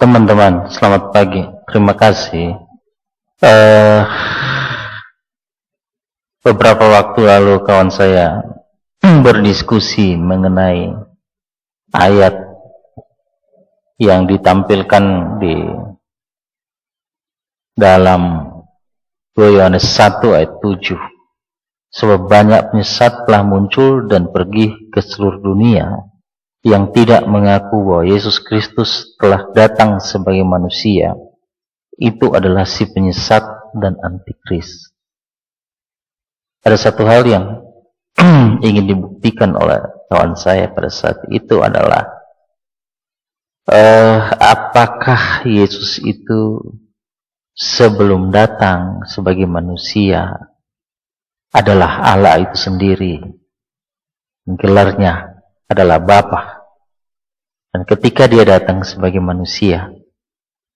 Teman-teman, selamat pagi. Terima kasih. Eh, Beberapa waktu lalu kawan saya berdiskusi mengenai ayat yang ditampilkan di dalam 2 Yohanes 1 ayat 7. Sebab banyak penyesat telah muncul dan pergi ke seluruh dunia yang tidak mengaku bahwa Yesus Kristus telah datang sebagai manusia. Itu adalah si penyesat dan antikris. Ada satu hal yang ingin dibuktikan oleh kawan saya pada saat itu adalah apakah Yesus itu sebelum datang sebagai manusia adalah Allah itu sendiri. Gelarnya adalah Bapa. Dan ketika dia datang sebagai manusia,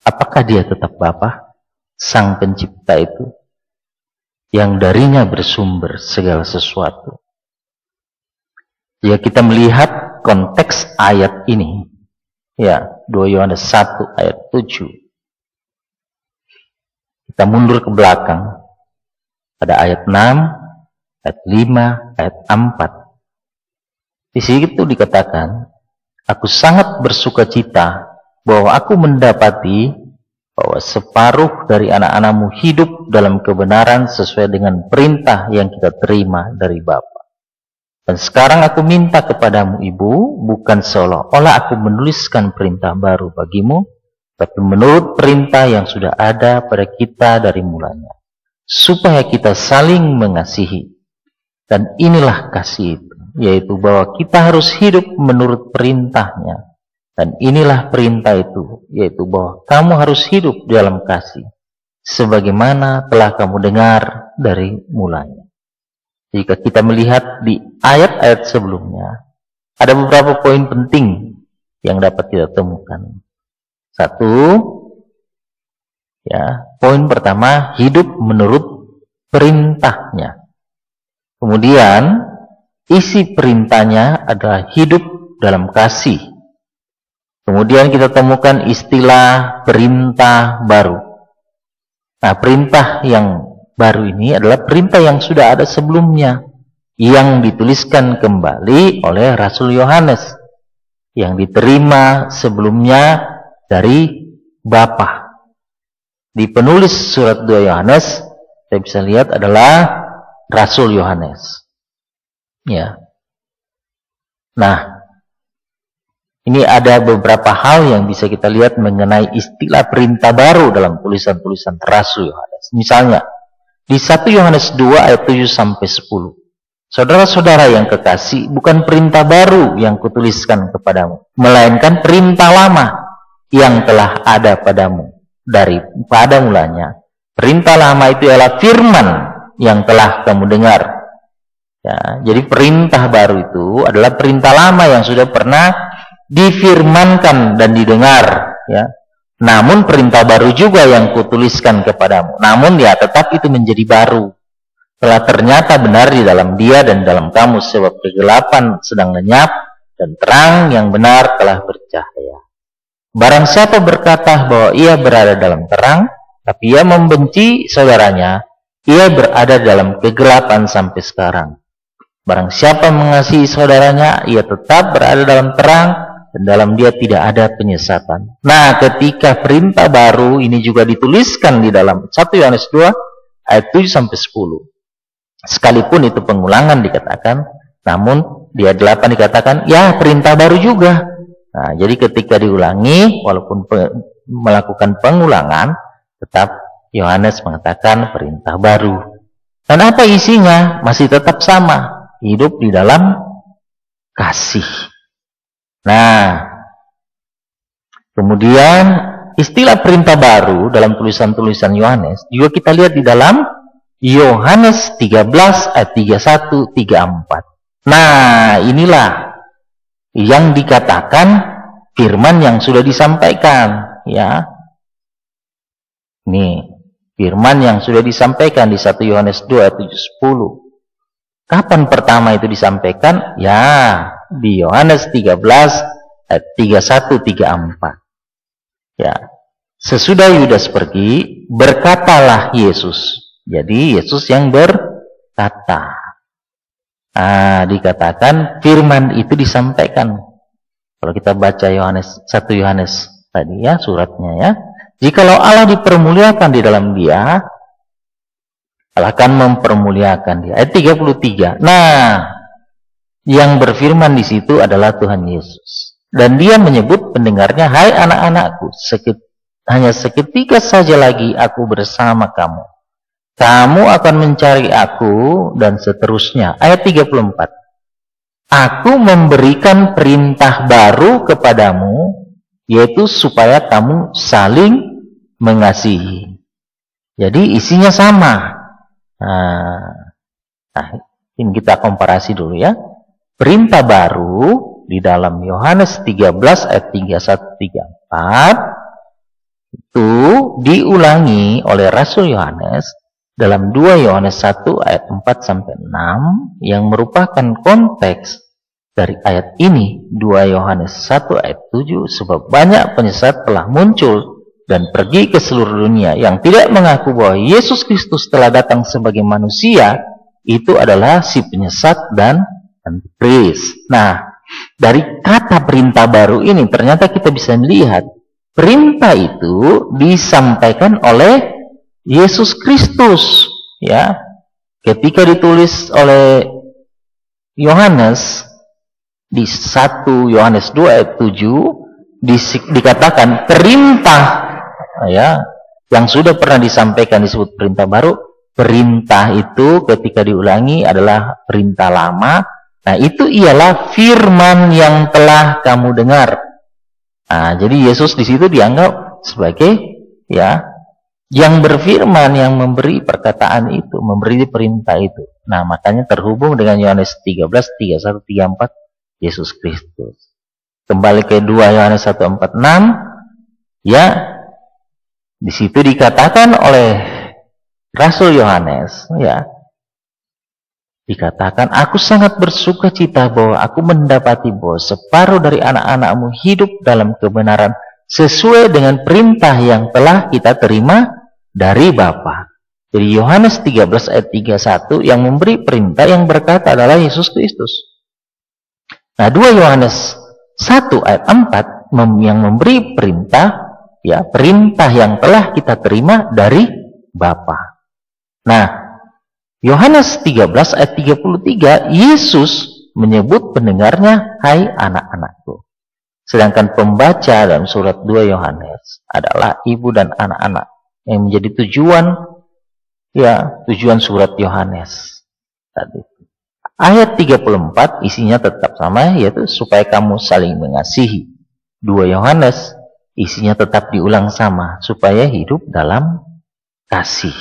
apakah dia tetap Bapa, Sang Pencipta itu, yang darinya bersumber segala sesuatu? Jika kita melihat konteks ayat ini, ya, 2 Yohanes 1 ayat 7, kita mundur ke belakang, pada ayat 6, ayat 5, ayat 4. Di situ dikatakan, aku sangat bersukacita bahwa aku mendapati bahwa separuh dari anak-anakmu hidup dalam kebenaran sesuai dengan perintah yang kita terima dari Bapa. Dan sekarang aku minta kepadamu, Ibu, bukan seolah-olah aku menuliskan perintah baru bagimu, tapi menurut perintah yang sudah ada pada kita dari mulanya, supaya kita saling mengasihi. Dan inilah kasih itu, yaitu bahwa kita harus hidup menurut perintahnya. Dan inilah perintah itu, yaitu bahwa kamu harus hidup dalam kasih, sebagaimana telah kamu dengar dari mulanya. Jika kita melihat di ayat-ayat sebelumnya, ada beberapa poin penting yang dapat kita temukan. Satu, ya, poin pertama, hidup menurut perintahnya. Kemudian, isi perintahnya adalah hidup dalam kasih. Kemudian kita temukan istilah perintah baru. Nah, perintah yang baru ini adalah perintah yang sudah ada sebelumnya, yang dituliskan kembali oleh Rasul Yohanes, yang diterima sebelumnya dari Bapa. Di penulis surat 2 Yohanes, saya bisa lihat adalah Rasul Yohanes. Ya. Nah, ini ada beberapa hal yang bisa kita lihat mengenai istilah perintah baru dalam tulisan-tulisan Rasul Yohanes. Misalnya, di 1 Yohanes 2 ayat 7 sampai 10. Saudara-saudara yang kekasih, bukan perintah baru yang kutuliskan kepadamu, melainkan perintah lama yang telah ada padamu daripada mulanya. Perintah lama itu adalah firman yang telah kamu dengar. Ya, jadi perintah baru itu adalah perintah lama yang sudah pernah difirmankan dan didengar. Ya. Namun perintah baru juga yang kutuliskan kepadamu. Namun ya tetap itu menjadi baru. Telah ternyata benar di dalam dia dan dalam kamu, sebab kegelapan sedang lenyap dan terang yang benar telah bercahaya. Barang siapa berkata bahwa ia berada dalam terang, tapi ia membenci saudaranya, ia berada dalam kegelapan sampai sekarang. Barang siapa mengasihi saudaranya, ia tetap berada dalam terang, dan dalam dia tidak ada penyesatan. Nah, ketika perintah baru ini juga dituliskan di dalam 1 Yohanes 2 ayat 7 sampai 10. Sekalipun itu pengulangan dikatakan, namun di ayat 8 dikatakan, ya perintah baru juga. Nah, jadi ketika diulangi, walaupun melakukan pengulangan, tetap Yohanes mengatakan perintah baru. Dan apa isinya? Masih tetap sama, hidup di dalam kasih. Nah, kemudian istilah perintah baru dalam tulisan-tulisan Yohanes juga kita lihat di dalam Yohanes 13 ayat 31, 34. Nah, inilah yang dikatakan firman yang sudah disampaikan, ya. Nih, firman yang sudah disampaikan di 1 Yohanes 2 ayat 7, 10. Kapan pertama itu disampaikan? Ya, di Yohanes 13 ayat 31, 34. Ya. Sesudah Yudas pergi, berkatalah Yesus. Jadi Yesus yang berkata. Dikatakan firman itu disampaikan. Kalau kita baca 1 Yohanes tadi ya, suratnya ya. Jikalau Allah dipermuliakan di dalam dia, Allah akan mempermuliakan dia. Ayat 33. Nah, yang berfirman di situ adalah Tuhan Yesus. Dan dia menyebut pendengarnya, hai anak-anakku, hanya seketika saja lagi aku bersama kamu. Kamu akan mencari aku, dan seterusnya. Ayat 34. Aku memberikan perintah baru kepadamu, yaitu supaya kamu saling mengasihi. Jadi isinya sama. Ini kita komparasi dulu ya. Perintah baru di dalam Yohanes 13 ayat 31-34 itu diulangi oleh Rasul Yohanes dalam 2 Yohanes 1 ayat 4-6 yang merupakan konteks dari ayat ini. 2 Yohanes 1 ayat 7, sebab banyak penyesat telah muncul dan pergi ke seluruh dunia yang tidak mengaku bahwa Yesus Kristus telah datang sebagai manusia, itu adalah si penyesat dan antikris. Nah, dari kata perintah baru ini ternyata kita bisa melihat perintah itu disampaikan oleh Yesus Kristus, ya. Ketika ditulis oleh Yohanes di 1 Yohanes 2 ayat 7 dikatakan perintah, ya, yang sudah pernah disampaikan disebut perintah baru. Perintah itu ketika diulangi adalah perintah lama. Nah, itu ialah firman yang telah kamu dengar. Jadi Yesus di situ dianggap sebagai ya yang berfirman, yang memberi perkataan itu, memberi perintah itu. Nah, makanya terhubung dengan Yohanes 13, 31, 34, Yesus Kristus. Kembali ke 2 Yohanes 1:46, ya, di situ dikatakan oleh Rasul Yohanes, ya, dikatakan, aku sangat bersuka cita bahwa aku mendapati bahwa separuh dari anak-anakmu hidup dalam kebenaran sesuai dengan perintah yang telah kita terima dari Bapa. Jadi Yohanes 13 ayat 31 yang memberi perintah, yang berkata adalah Yesus Kristus. Nah, 2 Yohanes 1 ayat 4 yang memberi perintah, ya, perintah yang telah kita terima dari Bapa. Nah, Yohanes 13 ayat 33, Yesus menyebut pendengarnya, hai anak-anakku. Sedangkan pembaca dalam surat 2 Yohanes adalah ibu dan anak-anak yang menjadi tujuan surat Yohanes tadi. Ayat 34 isinya tetap sama, yaitu supaya kamu saling mengasihi. 2 Yohanes isinya tetap diulang sama, supaya hidup dalam kasih.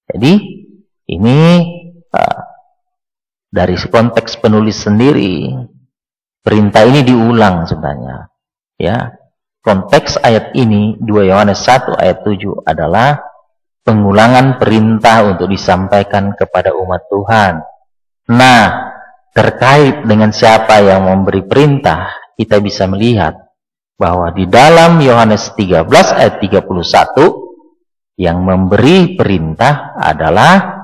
Jadi ini dari konteks penulis sendiri, perintah ini diulang sebenarnya. Ya, konteks ayat ini 2 Yohanes 1 ayat 7 adalah pengulangan perintah untuk disampaikan kepada umat Tuhan. Nah, terkait dengan siapa yang memberi perintah, kita bisa melihat bahwa di dalam Yohanes 13 ayat 31 yang memberi perintah adalah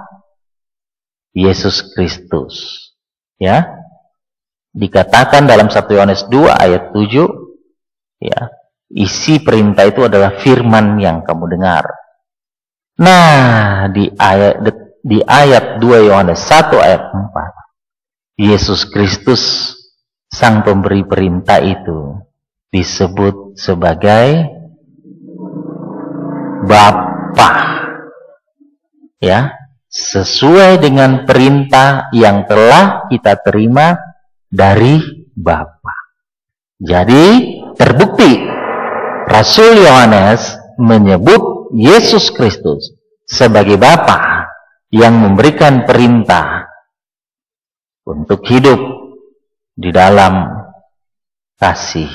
Yesus Kristus. Ya. Dikatakan dalam 1 Yohanes 2 ayat 7, ya, isi perintah itu adalah firman yang kamu dengar. Nah, di ayat 2 Yohanes 1 ayat 4, Yesus Kristus sang pemberi perintah itu disebut sebagai Bapa. Ya, sesuai dengan perintah yang telah kita terima dari Bapa. Jadi terbukti Rasul Yohanes menyebut Yesus Kristus sebagai Bapa yang memberikan perintah untuk hidup di dalam kasih.